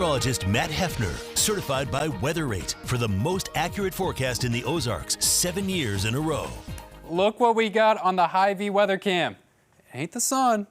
Meteorologist Matt Hefner, certified by WeatherRate for the most accurate forecast in the Ozarks 7 years in a row. Look what we got on the Hy-Vee weather cam. It ain't the sun,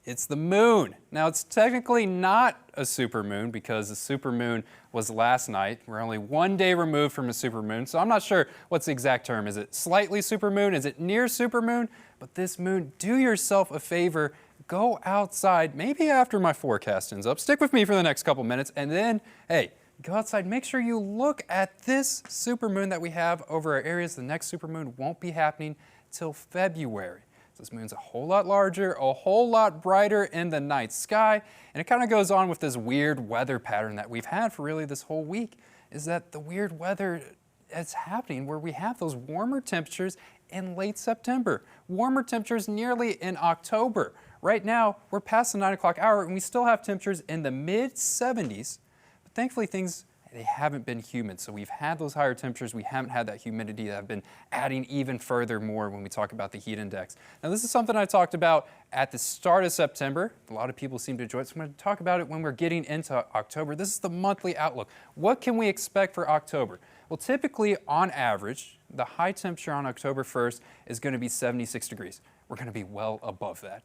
it's the moon. Now, it's technically not a supermoon because the supermoon was last night. We're only 1 day removed from a supermoon, so I'm not sure what's the exact term. Is it slightly supermoon? Is it near supermoon? But this moon, do yourself a favor. Go outside, maybe after my forecast ends up. Stick with me for the next couple minutes, and then, hey, go outside. Make sure you look at this supermoon that we have over our areas. The next supermoon won't be happening till February. So this moon's a whole lot larger, a whole lot brighter in the night sky, and it kind of goes on with this weird weather pattern that we've had for really this whole week, is that the weird weather is happening where we have those warmer temperatures in late September, warmer temperatures nearly in October. Right now, we're past the 9 o'clock hour and we still have temperatures in the mid-70s, but thankfully they haven't been humid. So we've had those higher temperatures, we haven't had that humidity that have been adding even further more when we talk about the heat index. Now, this is something I talked about at the start of September. A lot of people seem to enjoy it, so I'm going to talk about it when we're getting into October. This is the monthly outlook. What can we expect for October? Well, typically, on average, the high temperature on October 1st is going to be 76 degrees. We're going to be well above that.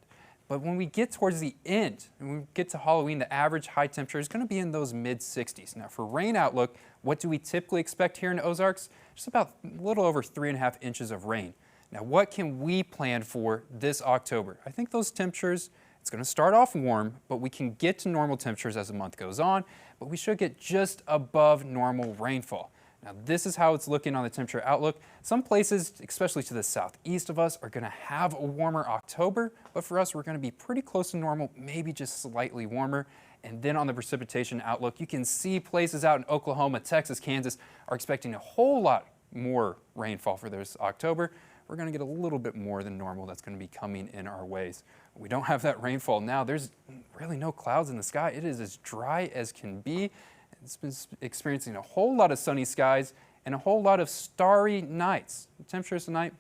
But when we get towards the end, when we get to Halloween, the average high temperature is going to be in those mid-60s. Now, for rain outlook, what do we typically expect here in the Ozarks? Just about a little over 3.5 inches of rain. Now, what can we plan for this October? I think those temperatures, it's going to start off warm, but we can get to normal temperatures as the month goes on, but we should get just above normal rainfall. Now, this is how it's looking on the temperature outlook. Some places, especially to the southeast of us, are going to have a warmer October, but for us, we're going to be pretty close to normal, maybe just slightly warmer. And then on the precipitation outlook, you can see places out in Oklahoma, Texas, Kansas are expecting a whole lot more rainfall for this October. We're going to get a little bit more than normal that's going to be coming in our ways. We don't have that rainfall now. There's really no clouds in the sky. It is as dry as can be. It's been experiencing a whole lot of sunny skies and a whole lot of starry nights. The temperatures tonight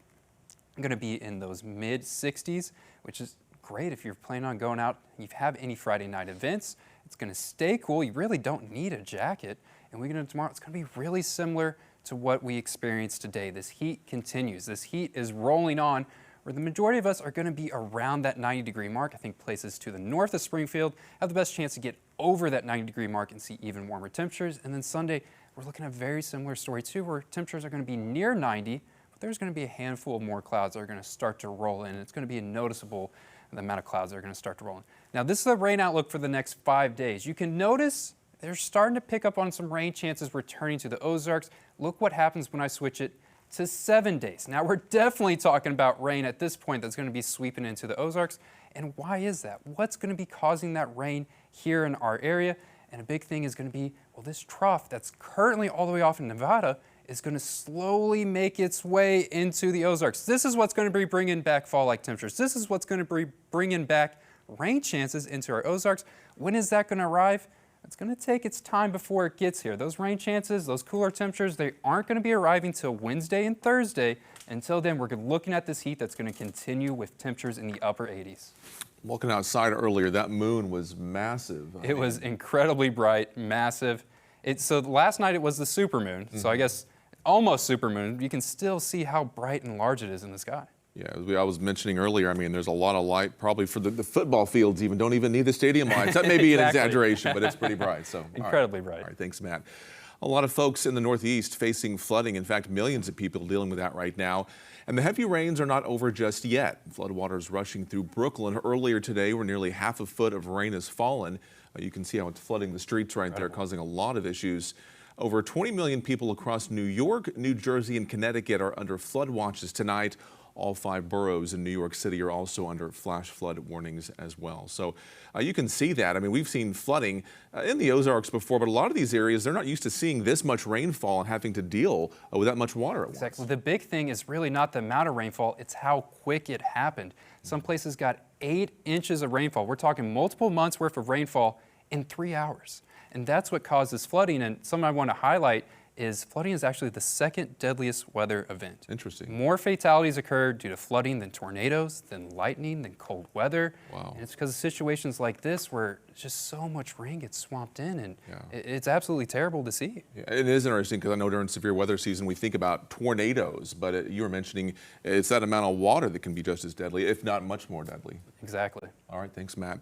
are going to be in those mid-60s, which is great if you're planning on going out and you have any Friday night events. It's going to stay cool. You really don't need a jacket. And we're going to tomorrow, it's going to be really similar to what we experienced today. This heat continues. This heat is rolling on, where the majority of us are going to be around that 90-degree mark. I think places to the north of Springfield have the best chance to get over that 90-degree mark and see even warmer temperatures. And then Sunday, we're looking at a very similar story too, where temperatures are going to be near 90, but there's going to be a handful of more clouds that are going to start to roll in. It's going to be noticeable, the amount of clouds that are going to start to roll in. Now, this is the rain outlook for the next 5 days. You can notice they're starting to pick up on some rain chances returning to the Ozarks. Look what happens when I switch it to 7 days. Now, we're definitely talking about rain at this point that's going to be sweeping into the Ozarks. And why is that? What's going to be causing that rain here in our area? And a big thing is going to be, well, this trough that's currently all the way off in Nevada is going to slowly make its way into the Ozarks. This is what's going to be bringing back fall-like temperatures. This is what's going to be bringing back rain chances into our Ozarks. When is that going to arrive? It's going to take its time before it gets here. Those rain chances, those cooler temperatures, they aren't going to be arriving till Wednesday and Thursday. Until then, we're looking at this heat that's going to continue with temperatures in the upper 80s. Looking outside earlier, that moon was massive. It was incredibly bright, massive. So last night it was the supermoon, so I guess almost supermoon. You can still see how bright and large it is in the sky. Yeah, as I was mentioning earlier, I mean, there's a lot of light, probably for the football fields even, don't even need the stadium lights. That may be an exaggeration, but it's pretty bright. So incredibly bright. All right, thanks, Matt. A lot of folks in the Northeast facing flooding. In fact, millions of people dealing with that right now. And the heavy rains are not over just yet. Floodwaters rushing through Brooklyn earlier today, where nearly half a foot of rain has fallen. You can see how it's flooding the streets right there, causing a lot of issues. Over 20 million people across New York, New Jersey, and Connecticut are under flood watches tonight. All 5 boroughs in New York City are also under flash flood warnings as well. So you can see that. I mean, we've seen flooding in the Ozarks before, but a lot of these areas, they're not used to seeing this much rainfall and having to deal with that much water at once. Exactly. The big thing is really not the amount of rainfall, it's how quick it happened. Some places got 8 inches of rainfall. We're talking multiple months worth of rainfall in 3 hours. And that's what causes flooding. And something I want to highlight is flooding is actually the second deadliest weather event. Interesting. More fatalities occur due to flooding than tornadoes, than lightning, than cold weather. Wow. And it's because of situations like this where just so much rain gets swamped in, and Yeah. it's absolutely terrible to see. Yeah, it is interesting because I know during severe weather season we think about tornadoes, but you were mentioning it's that amount of water that can be just as deadly, if not much more deadly. Exactly. All right, thanks, Matt.